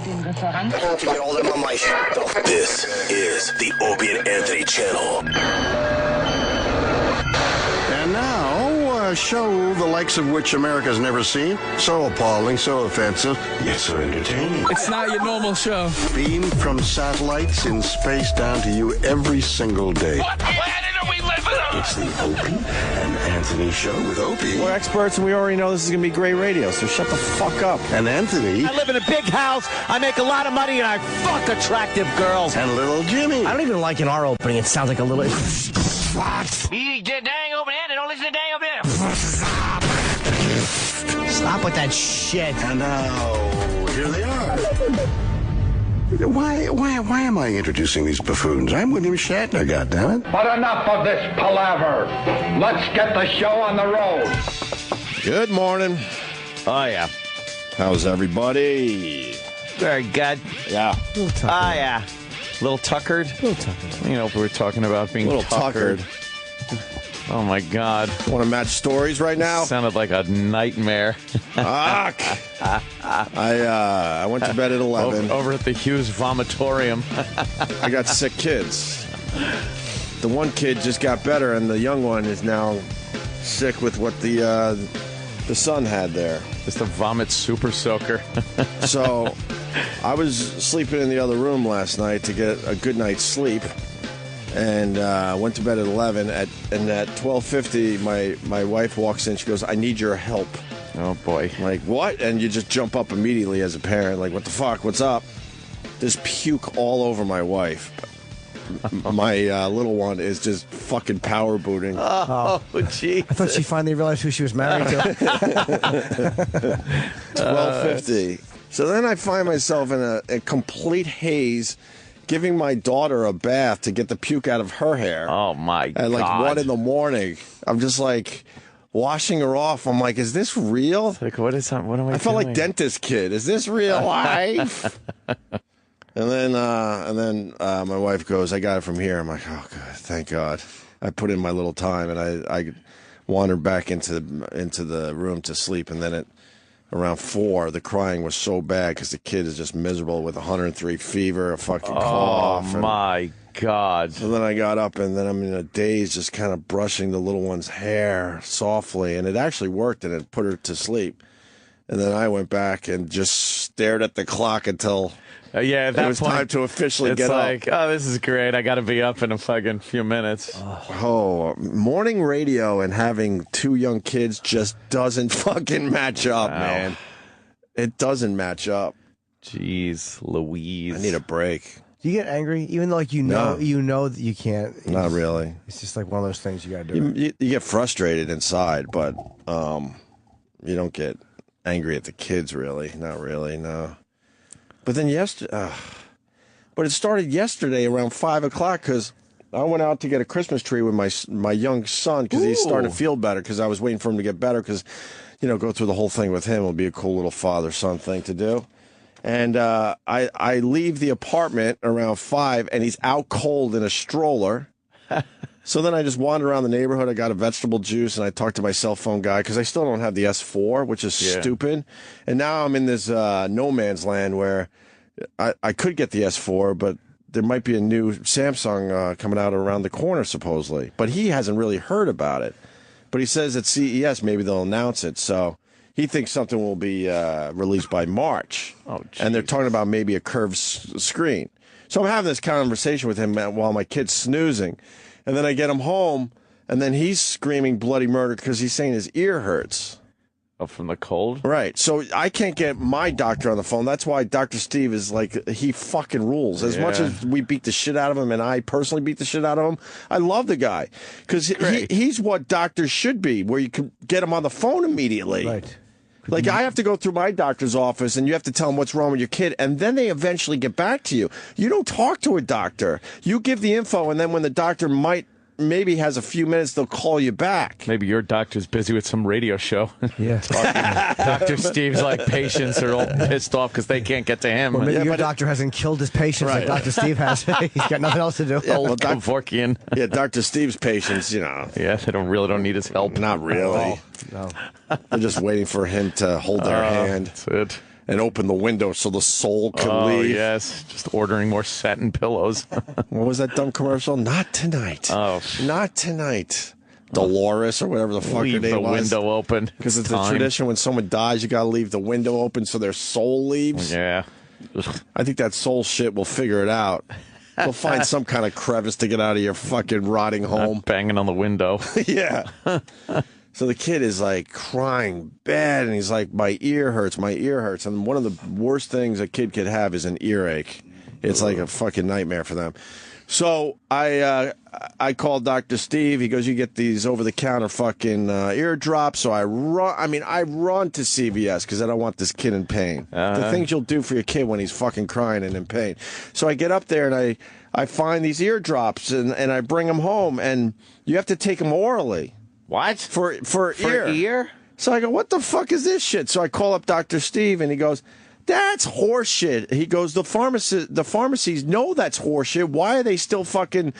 This is the Opie and Anthony channel. And now, a show the likes of which America's never seen. So appalling, so offensive, yet so entertaining. It's not your normal show. Beamed from satellites in space down to you every single day. What planet are we living on? It's the Opie and Anthony show with Opie. We're experts, and we already know this is going to be great radio, so shut the fuck up. And Anthony. I live in a big house, I make a lot of money, and I fuck attractive girls. And little Jimmy. I don't even like in our opening. It sounds like a little... You dang open hand and don't listen to dang open hand. Stop with that shit. And now, here they are. Why am I introducing these buffoons? I'm William Shatner, goddammit. But enough of this palaver. Let's get the show on the road. Good morning. Oh, yeah. How's everybody? Very good. Yeah. Oh, yeah. Little tuckered? Little tuckered. You know, we were talking about being Little tuckered. Oh, my God. Want to match stories right now? Sounded like a nightmare. Fuck. I went to bed at 11. Over at the Hughes Vomitorium. I got sick kids. The one kid just got better, and the young one is now sick with what the son had there. Just a vomit super soaker. So I was sleeping in the other room last night to get a good night's sleep, and went to bed at 11. And at 12:50, my wife walks in. She goes, "I need your help." Oh, boy. I'm like, what? And you just jump up immediately as a parent. Like, what the fuck? What's up? There's puke all over my wife. My little one is just fucking power booting. Oh, jeez. I thought she finally realized who she was married to. 12:50. So then I find myself in a complete haze, giving my daughter a bath to get the puke out of her hair. Oh, my God. At like 1 in the morning. I'm just like washing her off. I'm like, is this real? Like, what is that? What am I I felt doing? like dentist kid. Is this real life? And then my wife goes, "I got it from here." I'm like, oh, God, thank God. I put in my little time, and I wandered back into the room to sleep. And then at around 4, the crying was so bad because the kid is just miserable with 103 fever, a fucking cough. Oh, my God. So then I got up, and then I'm in a daze just kind of brushing the little one's hair softly. And it actually worked, and it put her to sleep. And then I went back and just stared at the clock until... Yeah, at that it was point, time to officially get up. It's like, oh, this is great. I got to be up in a fucking few minutes. Oh, morning radio and having 2 young kids just doesn't fucking match up, man. It doesn't match up. Jeez, Louise. I need a break. Do you get angry, even though like you know that you can't? Not really. It's just like one of those things you got to do. You get frustrated inside, but you don't get angry at the kids, really. Not really, no. But then but it started yesterday around 5 o'clock because I went out to get a Christmas tree with my young son because he's starting to feel better because I was waiting for him to get better because, go through the whole thing with him. It'll be a cool little father-son thing to do. And I leave the apartment around 5 and he's out cold in a stroller. So then I just wandered around the neighborhood. I got a vegetable juice, and I talked to my cell phone guy because I still don't have the S4, which is stupid. And now I'm in this no man's land where I could get the S4, but there might be a new Samsung coming out around the corner, supposedly. But he hasn't really heard about it. But he says at CES maybe they'll announce it. So he thinks something will be released by March. Oh, geez. And they're talking about maybe a curved screen. So I'm having this conversation with him while my kid's snoozing. And then I get him home, and then he's screaming bloody murder because he's saying his ear hurts. Oh, from the cold? Right. So I can't get my doctor on the phone. That's why Dr. Steve is like, he fucking rules. As much as we beat the shit out of him, and I personally beat the shit out of him, I love the guy. Because he's what doctors should be, where you can get him on the phone immediately. Right. Like, I have to go through my doctor's office, and you have to tell them what's wrong with your kid, and then they eventually get back to you. You don't talk to a doctor. You give the info, and then when the doctor maybe has a few minutes, they'll call you back. Maybe your doctor's busy with some radio show. Yeah. Dr. Steve's like, patients are all pissed off because they can't get to him. Or maybe your doctor hasn't killed his patients like Dr. Steve has. He's got nothing else to do. Yeah, Old Kevorkian. Yeah, Dr. Steve's patients, Yeah, they don't need his help. Not really. No. They're just waiting for him to hold their hand. That's it. and open the window so the soul can leave. Yes, just ordering more satin pillows. What was that dumb commercial? Not tonight. Oh, not tonight. Dolores or whatever the fuck her leave name the was. window open. Because it's a Time. tradition when someone dies, you got to leave the window open so their soul leaves. Yeah. I think that soul shit will figure it out. We'll find some kind of crevice to get out of your fucking rotting home. Banging on the window. Yeah. So the kid is like crying bad, and he's like, my ear hurts. And one of the worst things a kid could have is an earache. It's like a fucking nightmare for them. So I called Dr. Steve. He goes, you get these over-the-counter fucking eardrops. So I run to CVS because I don't want this kid in pain. The things you'll do for your kid when he's fucking crying and in pain. So I get up there and I find these eardrops and I bring them home, and you have to take them orally. What? For ear. ear? So I go, what the fuck is this shit? So I call up Dr. Steve, and he goes, that's horseshit. He goes, the pharmacies know that's horseshit. Why are they still fucking,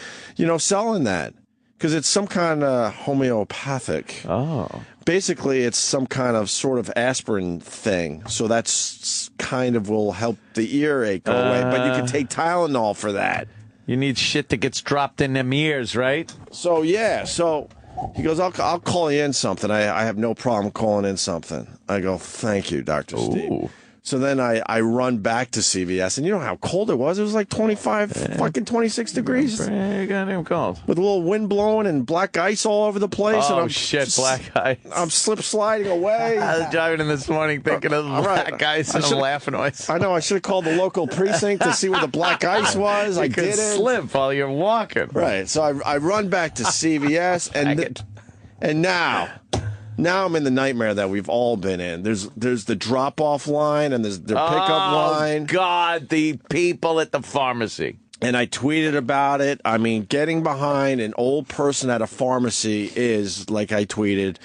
selling that? Because it's some kind of homeopathic. Oh. Basically, it's some kind of sort of aspirin thing. So that's kind of will help the earache go away. But you can take Tylenol for that. You need shit that gets dropped in them ears, right? So, yeah. So he goes, I'll call you in something. I have no problem calling in something. I go, thank you, Dr. Steve. So then I run back to CVS, and you know how cold it was? It was like 26 degrees. Pretty goddamn cold. With a little wind blowing and black ice all over the place. Oh, and I'm shit, black ice. I'm slip sliding away. I was driving in this morning thinking of black ice, and I'm laughing. I know, I should have called the local precinct to see where the black ice was. I didn't. Slip while you're walking. Right, so I run back to CVS, and now I'm in the nightmare that we've all been in. There's the drop-off line and there's the pickup line. Oh, God, the people at the pharmacy. And I tweeted about it. I mean, getting behind an old person at a pharmacy is, like I tweeted,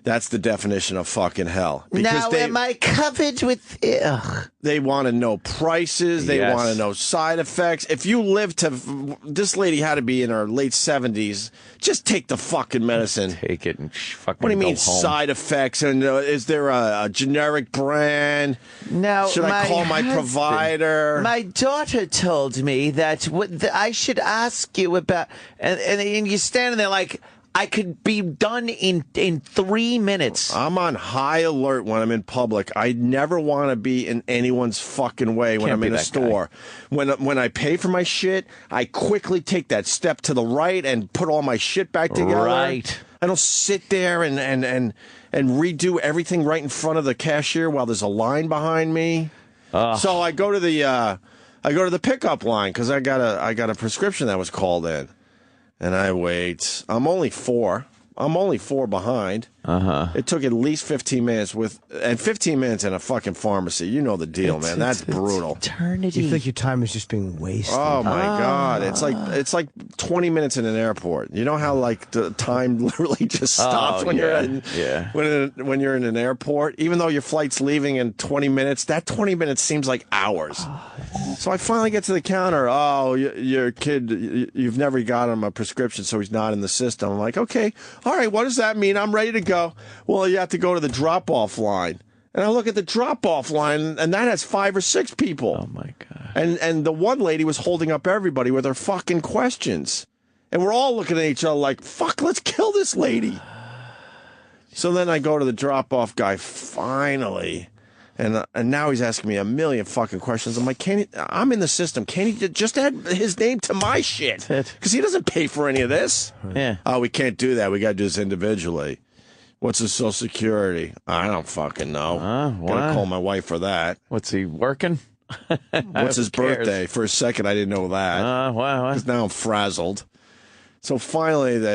that's the definition of fucking hell. Because am I covered with... Ugh. They want to know prices. They want to know side effects. If you live to... This lady had to be in her late 70s. Just take the fucking medicine. Take it and fucking What do you mean home. side effects? And is there a generic brand? No, should I call my provider? My daughter told me that I should ask you about... And you're standing there like... I could be done in 3 minutes. I'm on high alert when I'm in public. I never want to be in anyone's fucking way when I'm in a store. When I pay for my shit, I quickly take that step to the right and put all my shit back together. Right. I don't sit there and redo everything right in front of the cashier while there's a line behind me. So I go to the pickup line because I got a prescription that was called in. And I wait. I'm only 4 behind. It took at least 15 minutes 15 minutes in a fucking pharmacy. You know the deal, man. That's brutal. Eternity. You feel like your time is just being wasted. Oh my God. It's like 20 minutes in an airport. You know how like the time literally just stops when you're when you're in an airport? Even though your flight's leaving in 20 minutes, that 20 minutes seems like hours. So I finally get to the counter. Oh, your kid, you've never got him a prescription, so he's not in the system. I'm like, okay, all right, what does that mean? I'm ready to go. Well, you have to go to the drop-off line. And I look at the drop-off line, and that has 5 or 6 people. Oh, my God. And the one lady was holding up everybody with her fucking questions. And we're all looking at each other like, fuck, let's kill this lady. So then I go to the drop-off guy, finally. And now he's asking me a million fucking questions. I'm like, I'm in the system. Can't he just add his name to my shit? Because he doesn't pay for any of this. Yeah. Oh, we can't do that. We got to do this individually. What's his Social Security? I don't fucking know. Gotta call my wife for that. What's he working? What's his birthday? For a second, I didn't know that. Because now I'm frazzled. So finally,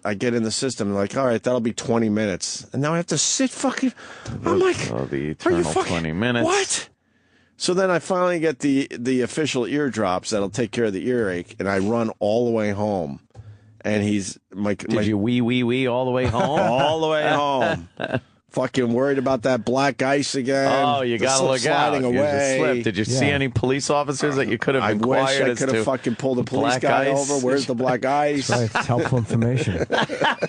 I get in the system. They're like, all right, that'll be 20 minutes. And now I have to sit fucking... I'm like, the eternal 20 minutes. What? So then I finally get the official eardrops that'll take care of the earache, and I run all the way home. And he's... Did you wee all the way home? All the way home. Fucking worried about that black ice again. Oh, you got to look out. Sliding You just away. slipped. Did you see any police officers that you could have I inquired wish I as could have to fucking pulled the police black guy ice? over. Where's the black ice? Right, it's helpful information.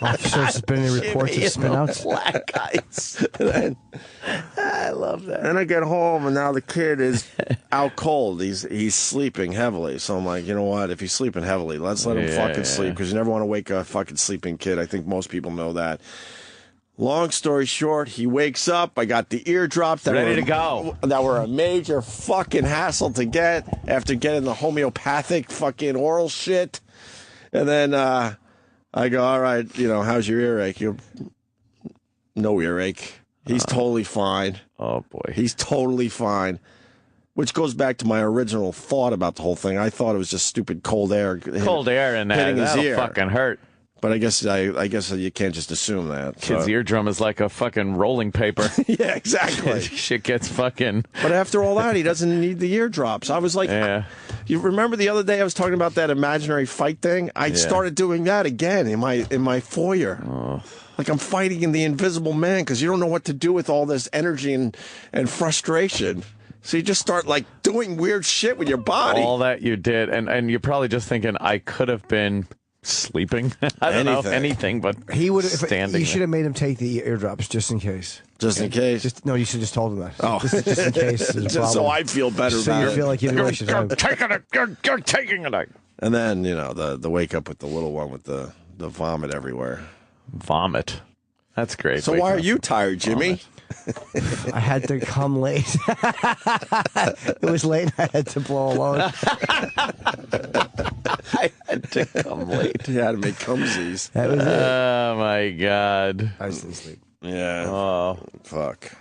Officers have been any reports of spin outs. Black ice. I love that. Then I get home, and now the kid is out cold. He's sleeping heavily. So I'm like, you know what? If he's sleeping heavily, let's let him fucking sleep, because you never want to wake a fucking sleeping kid. I think most people know that. Long story short, he wakes up. I got the eardrops that Ready to go. That were a major fucking hassle to get after getting the homeopathic fucking oral shit. And then I go, all right, how's your earache? No earache. He's totally fine. Oh, boy. He's totally fine. Which goes back to my original thought about the whole thing. I thought it was just stupid cold air. Cold air in that. Hitting his That'll ear. fucking hurt. But I guess you can't just assume that. Kid's eardrum is like a fucking rolling paper. Yeah, exactly. Shit gets fucking... But after all that, he doesn't need the eardrops. I was like, you remember the other day I was talking about that imaginary fight thing? I started doing that again in my foyer. Oh. Like I'm fighting in the invisible man, because you don't know what to do with all this energy and frustration. So you just start like doing weird shit with your body. All that you did. And you're probably just thinking, I could have been... sleeping? I don't know anything, but he would. Standing. You should have made him take the eardrops just in case. Just in case. No, you should have just told him that. Oh, just in case. Just so I feel better so about you it. feel like you're taking it. You're taking it. And then the wake up with the little one with the vomit everywhere. Vomit. That's great. So why are you tired, Jimmy? I had to come late. It was late. I had to blow alone. I had to come late. You had to make cumsies. That was it. Oh my God. I was asleep. Yeah. Oh fuck.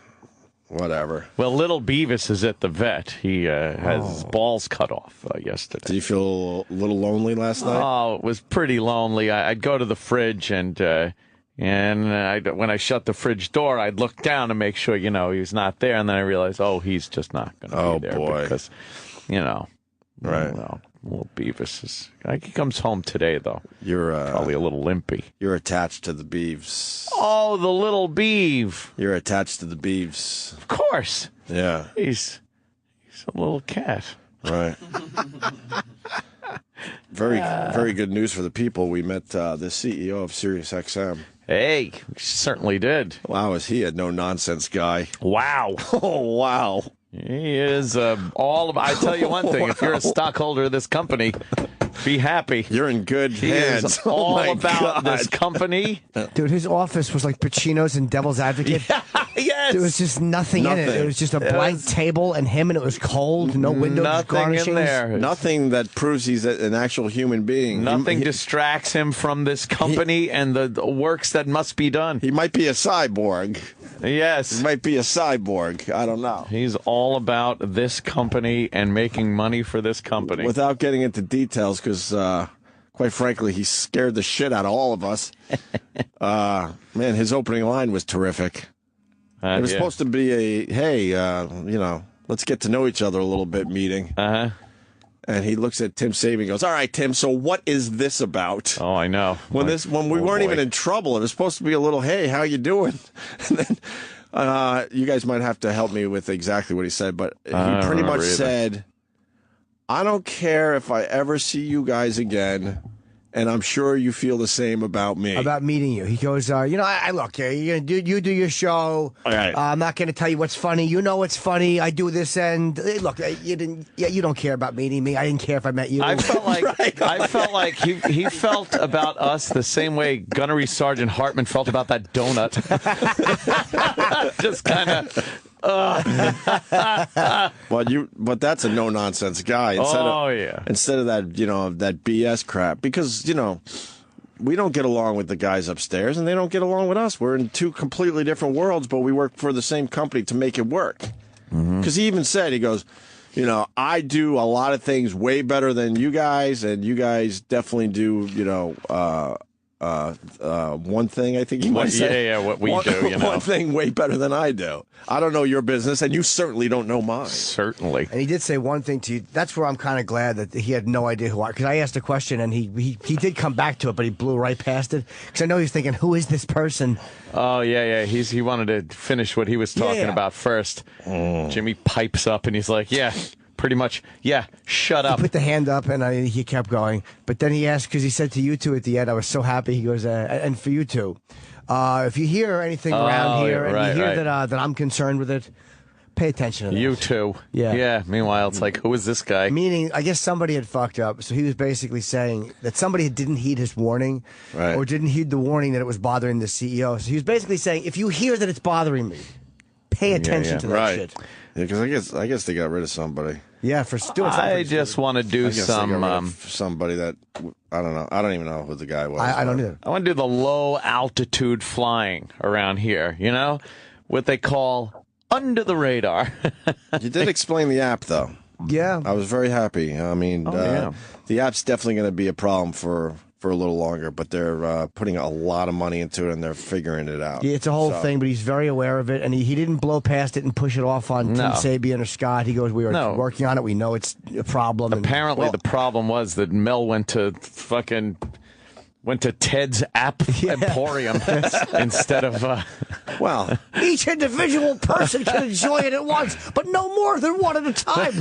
Whatever. Well, little Beavis is at the vet. He has his balls cut off yesterday. Did you feel a little lonely last night? Oh, it was pretty lonely. I'd go to the fridge and when I shut the fridge door, I'd look down to make sure, he was not there. And then I realized, he's just not going to be there. Boy. Because, right. Little Beavis is... He comes home today, though. You're probably a little limpy. You're attached to the Beavs. Oh, the little Beav. You're attached to the Beavs. Of course. Yeah. He's a little cat. Right. Very good news for the people. We met the CEO of SiriusXM. Hey, we certainly did. Wow, is he a no-nonsense guy? Wow. Oh, wow. He is all of... I tell you one thing, if you're a stockholder of this company, be happy. You're in good He hands. is all about this company. Dude, his office was like Pacino's in Devil's Advocate. Yes. There was just nothing in it. It was just a blank table and him, and it was cold. No windows, Nothing garnishings. in there. Nothing that proves he's an actual human being. Nothing distracts him from this company and the works that must be done. He might be a cyborg. Yes. He might be a cyborg. I don't know. He's all about this company and making money for this company. Without getting into details, because quite frankly, he scared the shit out of all of us. Man, his opening line was terrific. It was supposed to be a, hey, let's get to know each other a little bit meeting. Uh-huh. And he looks at Tim Saban and goes, all right, Tim, so what is this about? Oh, I know. When we weren't even in trouble, it was supposed to be a little, hey, how you doing? And then you guys might have to help me with exactly what he said, but he pretty much said, I don't care if I ever see you guys again, and I'm sure you feel the same about me. About meeting you. He goes, I look, you do your show. All right. I'm not going to tell you what's funny. You know what's funny. I do this end. Look, you don't care about meeting me. I didn't care if I met you. I felt like he felt about us the same way Gunnery Sergeant Hartman felt about that donut. Just kind of. But that's a no nonsense guy. Instead of that, that BS crap, because we don't get along with the guys upstairs, and they don't get along with us. We're in two completely different worlds, but we work for the same company to make it work. Because he even said, he goes, I do a lot of things way better than you guys, and you guys definitely do, one thing. I think he might say. Yeah, what we do. You know, one thing way better than I do. I don't know your business, and you certainly don't know mine. Certainly. And he did say one thing to you. That's where I'm kind of glad that he had no idea who I. Because I asked a question and he did come back to it, but he blew right past it. Because I know he's thinking, who is this person? Oh yeah. He wanted to finish what he was talking about first. Jimmy pipes up and he's like, "Yeah, pretty much. Yeah, shut up." He put the hand up and he kept going. But then he asked, because he said to you two at the end, I was so happy. He goes, and for you two, if you hear anything around here and you hear that I'm concerned with it, pay attention to that. You too. Yeah. Meanwhile, it's like, who is this guy? Meaning, I guess somebody had fucked up. So he was basically saying that somebody didn't heed his warning or didn't heed the warning that it was bothering the CEO. So he was basically saying, if you hear that it's bothering me, pay attention to that shit. Yeah, because I guess they got rid of somebody. Yeah, for doing something. I just want to do some. Somebody that I don't know. I don't even know who the guy was. I don't either. I want to do the low altitude flying around here. You know, what they call under the radar. You did explain the app, though. Yeah, I was very happy. I mean, the app's definitely going to be a problem for a little longer, but they're putting a lot of money into it and they're figuring it out. Yeah, it's a whole thing, but he's very aware of it, and he didn't blow past it and push it off on Tim Sabian or Scott. He goes, we are working on it. We know it's a problem. Apparently, the problem was that Mel went to Ted's App Emporium instead of. Well, each individual person can enjoy it at once, but no more than one at a time.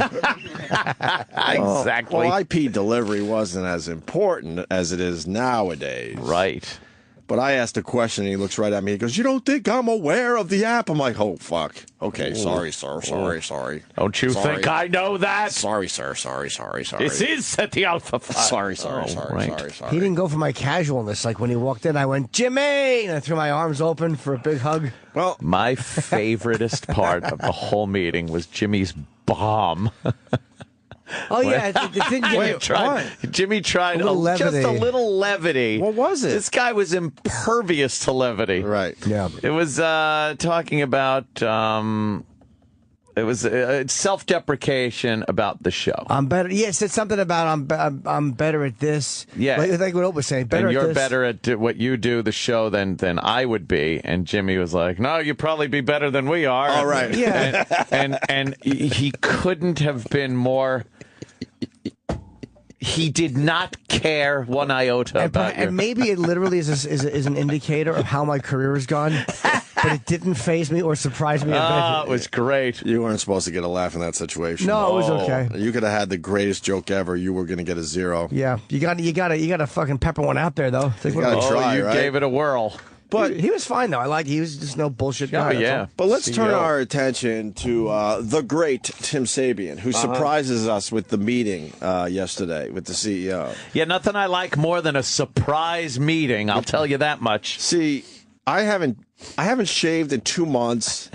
Exactly. Well, IP delivery wasn't as important as it is nowadays. Right. But I asked a question, and he looks right at me. He goes, "You don't think I'm aware of the app?" I'm like, "Oh, fuck. Okay, sorry, sir. Sorry. Don't you think I know that? Sorry, sir. Sorry. This is at the Alpha 5. Sorry. He didn't go for my casualness. Like when he walked in, I went, "Jimmy!" and I threw my arms open for a big hug. Well, my favoriteest part of the whole meeting was Jimmy's bomb. Oh, yeah. It didn't get Jimmy tried just a little levity. What was it? This guy was impervious to levity. Right. Yeah. It was talking about it was self-deprecation about the show. I'm better. Yeah, it said something about I'm better at this. Yeah. Like what Opie was saying. And you're better at what you do, the show, than I would be. And Jimmy was like, "No, you'd probably be better than we are." All right. Yeah. And he couldn't have been more. He did not care one iota about you. And maybe it literally is an indicator of how my career has gone, but it didn't faze me or surprise me. It was great. You weren't supposed to get a laugh in that situation. No, it was okay. You could have had the greatest joke ever. You were going to get a 0. Yeah, you got to fucking pepper one out there though. You got to try. You right? gave it a whirl. But he was fine though. He was just no bullshit guy. Yeah. But let's turn our attention to the great Tim Sabian, who surprises us with the meeting yesterday with the CEO. Yeah, nothing I like more than a surprise meeting. I'll tell you that much. See, I haven't shaved in 2 months.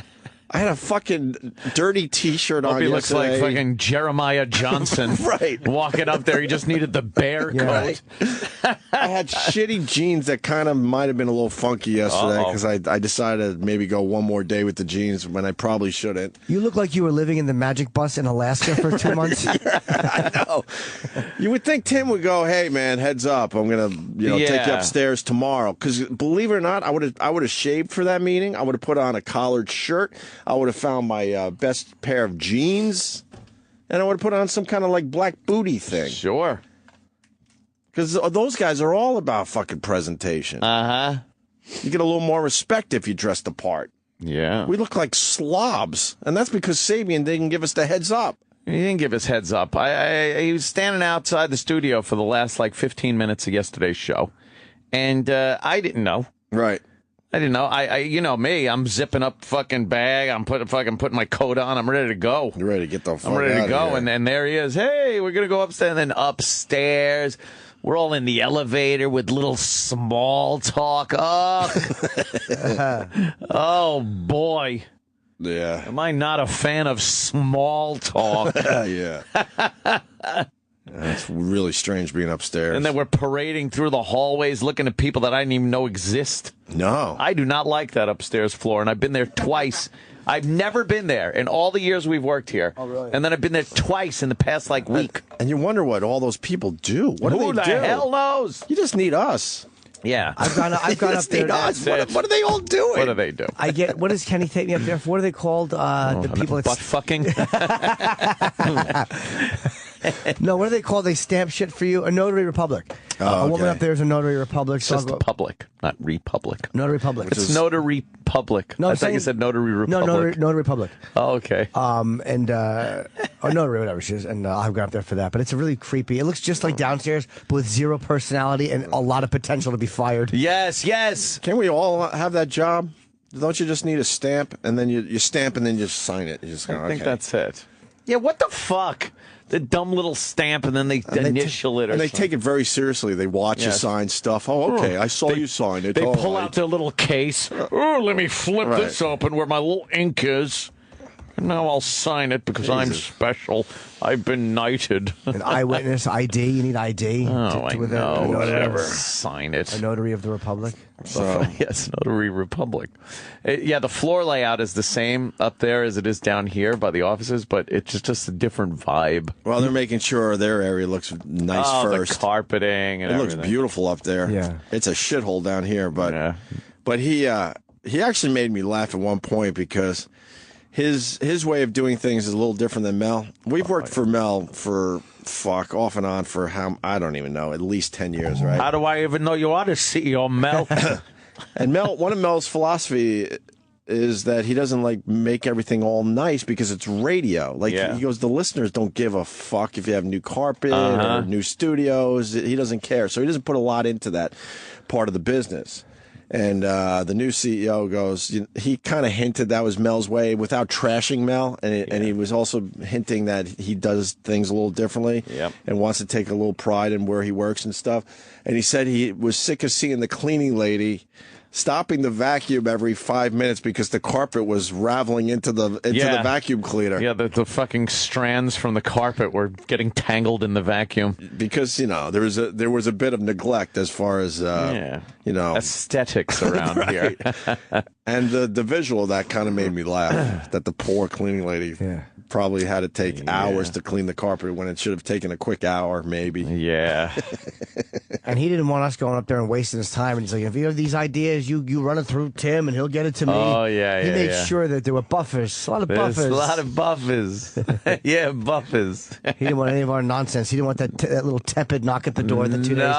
I had a fucking dirty T-shirt on He looks like yesterday. fucking Jeremiah Johnson. Right. Walking up there. He just needed the bear coat. I had shitty jeans that kind of might have been a little funky yesterday because I decided to maybe go one more day with the jeans when I probably shouldn't. You look like you were living in the Magic Bus in Alaska for 2 months. I know. You would think Tim would go, "Hey man, heads up, I'm gonna take you upstairs tomorrow." Because believe it or not, I would have shaved for that meeting. I would have put on a collared shirt. I would have found my best pair of jeans, and I would have put on some kind of like black booty thing. Sure. Because those guys are all about fucking presentation. Uh-huh. You get a little more respect if you dress the part. Yeah. We look like slobs, and that's because Sabian didn't give us the heads up. He didn't give us heads up. He was standing outside the studio for the last 15 minutes of yesterday's show, and I didn't know. Right. I didn't know. I you know me. I'm zipping up fucking bag. I'm putting my coat on. I'm ready to go. You're ready to get the fuck I'm ready to go. Here. And then there he is. Hey, we're gonna go upstairs. And then upstairs, we're all in the elevator with little small talk. Oh boy. Yeah. Am I not a fan of small talk? Yeah. It's really strange being upstairs. And then we're parading through the hallways looking at people that I didn't even know exist. No. I do not like that upstairs floor, and I've been there twice. I've never been there in all the years we've worked here. Oh, really? And then I've been there twice in the past week. And you wonder what all those people do. What do Who they the do? hell knows? You just need us. Yeah. I've gone up there. What are they all doing? What do they do? What does Kenny take me up there for? What are they called? The people butt fucking? No, what are they called? They stamp shit for you? A notary republic. A woman up there is a notary republic. It's just public, not republic. Notary public. It's notary public. No, I thought you said notary republic. No, notary republic. Oh, okay. Notary, whatever she is. And I've gone up there for that. But it's really creepy. It looks just like downstairs, but with zero personality and a lot of potential to be fired. Yes. Can we all have that job? Don't you just need a stamp and then you stamp and then you just sign it? You just go, I think that's it. Yeah, what the fuck? The dumb little stamp and then they initial it. And they take it very seriously. They watch you sign stuff. Oh, okay. I saw you sign it. They pull out their little case. Oh, let me flip this open where my little ink is. And now I'll sign it because I'm special. I've been knighted. An eyewitness ID. You need ID. I know. Whatever. Sign it. A notary of the republic. So yes, notary republic. The floor layout is the same up there as it is down here by the offices, but it's just a different vibe. Well, they're making sure their area looks nice first. The carpeting and everything. It looks beautiful up there. Yeah. It's a shithole down here, but he actually made me laugh at one point because his way of doing things is a little different than Mel. We've worked for Mel for off and on for I don't even know, at least 10 years, right? How do I even know you are the CEO, Mel? And one of Mel's philosophy is that he doesn't make everything all nice because it's radio. He goes, the listeners don't give a fuck if you have new carpet or new studios. He doesn't care. So he doesn't put a lot into that part of the business. And the new CEO goes, he kind of hinted that was Mel's way without trashing Mel. And he was also hinting that he does things a little differently and wants to take a little pride in where he works and stuff. And he said he was sick of seeing the cleaning lady stopping the vacuum every 5 minutes because the carpet was raveling into the vacuum cleaner. Yeah, the fucking strands from the carpet were getting tangled in the vacuum. Because, there was a bit of neglect as far as, aesthetics around here. And the visual of that kind of made me laugh, that the poor cleaning lady probably had to take hours to clean the carpet when it should have taken a quick hour, maybe. Yeah. And he didn't want us going up there and wasting his time. And he's like, if you have these ideas, you run it through Tim and he'll get it to me. Oh, yeah, He made sure that there were buffers. A lot of buffers. A lot of buffers. Yeah, buffers. He didn't want any of our nonsense. He didn't want that little tepid knock at the door the 2 days.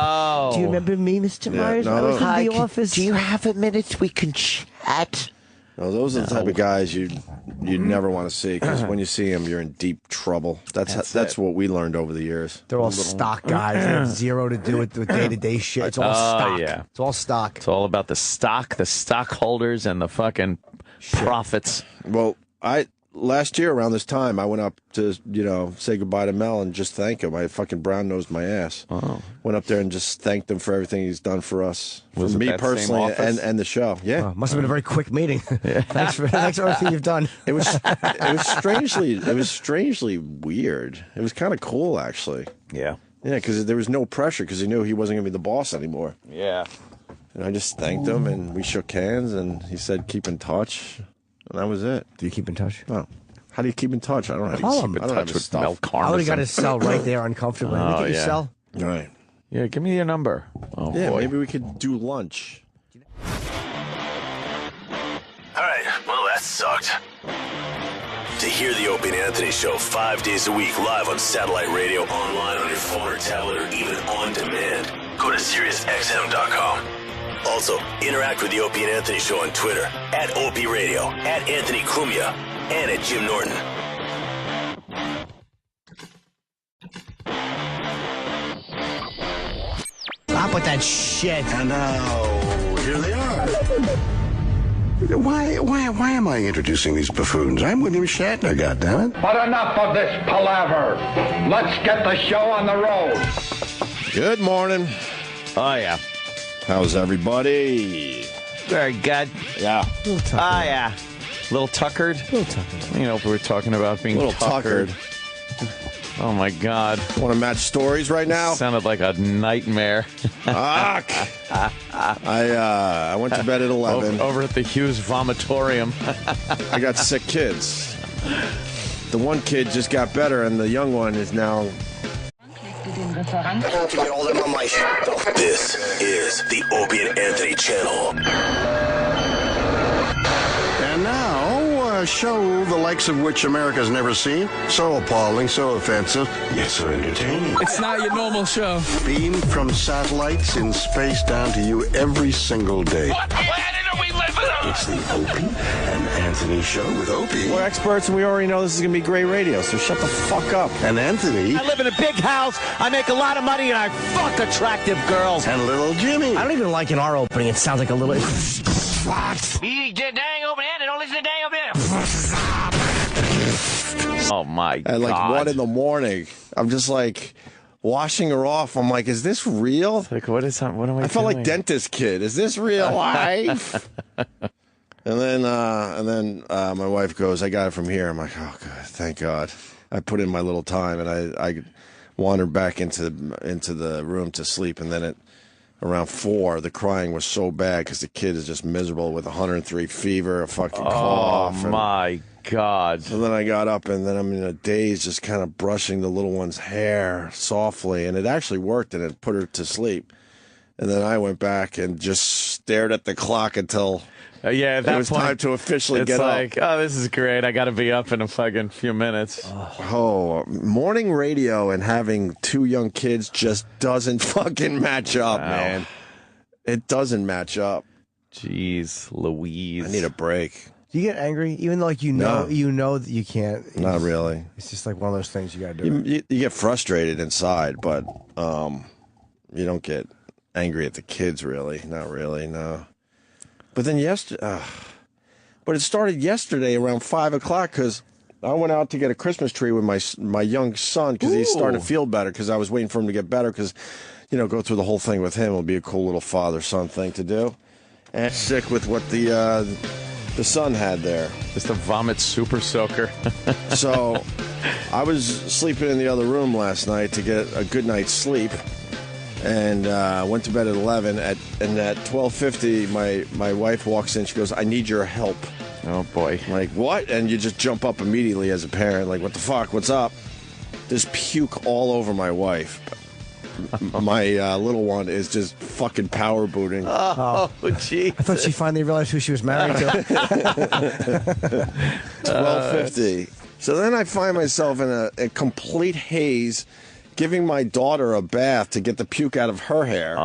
Do you remember me, Mr. Myers? No. I was in the office. Do you have a minute we can chat? No, those are the type of guys you'd never want to see, because when you see them, you're in deep trouble. That's what we learned over the years. They're all stock guys. They have zero to do with day-to-day shit. It's all stock. Yeah. It's all stock. It's all about the stockholders, and the fucking profits. Well, last year around this time, I went up to, say goodbye to Mel and just thank him. I fucking brown-nosed my ass. Oh. Went up there and just thanked him for everything he's done for us. For me personally and the show. Yeah. Must have been a very quick meeting. Thanks for everything you've done. It was strangely weird. It was kind of cool, actually. Yeah. Yeah, because there was no pressure, because he knew he wasn't going to be the boss anymore. Yeah. And I just thanked him, and we shook hands, and he said, keep in touch. And that was it. Do you keep in touch? No. How do you keep in touch? I don't know. How do you keep in touch with Mel Carmison? I would have got his cell right there uncomfortably. Let me get your cell. Right. Yeah, give me your number. Oh, yeah, boy. Maybe we could do lunch. All right, well, that sucked. To hear the Opie and Anthony Show 5 days a week live on satellite radio, online on your phone or tablet, or even on demand, go to SiriusXM.com. Also, interact with the Opie and Anthony Show on Twitter, @Opie Radio, @Anthony Cumia, and @Jim Norton. Stop with that shit. And now, here they are. Why am I introducing these buffoons? I'm William Shatner, goddammit. But enough of this palaver. Let's get the show on the road. Good morning. Oh, yeah. How's everybody? Very good. Yeah. Yeah. Little tuckered? We were talking about being little tuckered. Oh, my God. Want to match stories right now? Sounded like a nightmare. I went to bed at 11. Over at the Hughes Vomitorium. I got sick kids. The one kid just got better, and the young one is now have to get all them on my show. This is the Opie and Anthony channel. And now, a show the likes of which America's never seen. So appalling, so offensive, yet so entertaining. It's not your normal show. Beamed from satellites in space down to you every single day. What planet are we living on? It's the Opie and Anthony show with Opie. We're experts, and we already know this is going to be great radio, so shut the fuck up. And Anthony. I live in a big house, I make a lot of money, and I fuck attractive girls. And little Jimmy. I don't even like in our opening. It sounds like a little. You dang open hand and don't listen to dang open hand. Oh my At like God. 1 in the morning, I'm just like washing her off. I'm like, is this real? Like, what is that? What am I I felt doing? like dentist kid. Is this real life? and then my wife goes, I got it from here. I'm like, oh God, thank God. I put in my little time, and I wandered back into the room to sleep, and then at around 4, the crying was so bad because the kid is just miserable with 103 fever, a fucking cough. Oh my God. So then I got up, and then I'm in a daze, just kind of brushing the little one's hair softly, and it actually worked, and it put her to sleep. And then I went back and just stared at the clock until Yeah, at it that was point, time to officially it's get like, up. oh, this is great. I got to be up in a fucking few minutes. Oh, morning radio and having 2 young kids just doesn't fucking match up, man. It doesn't match up. Jeez, Louise. I need a break. Do you get angry, even though like you know that you can't? Not really. It's just like one of those things you got to do. You get frustrated inside, but you don't get angry at the kids, really. Not really, no. But then but it started yesterday around 5 o'clock because I went out to get a Christmas tree with my young son because he's starting to feel better because I was waiting for him to get better because, go through the whole thing with him. It'll be a cool little father-son thing to do. And sick with what the son had there. Just a vomit super soaker. So I was sleeping in the other room last night to get a good night's sleep. And went to bed at 11. And at 12:50, my wife walks in. She goes, "I need your help." Oh, boy. I'm like, what? And you just jump up immediately as a parent. Like, what the fuck? What's up? There's puke all over my wife. My little one is just fucking power booting. Oh, jeez. I thought she finally realized who she was married to. 12:50. So then I find myself in a complete haze, giving my daughter a bath to get the puke out of her hair.